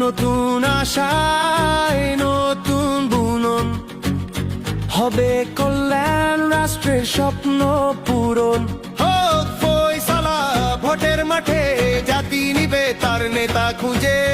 নতুন আশায় নতুন বুনন, হবে কল্যাণ রাষ্ট্রের স্বপ্ন পূরণ। হোক ফয়সালা ভোটের মাঠে, জাতি নিবে তার নেতা খুঁজে।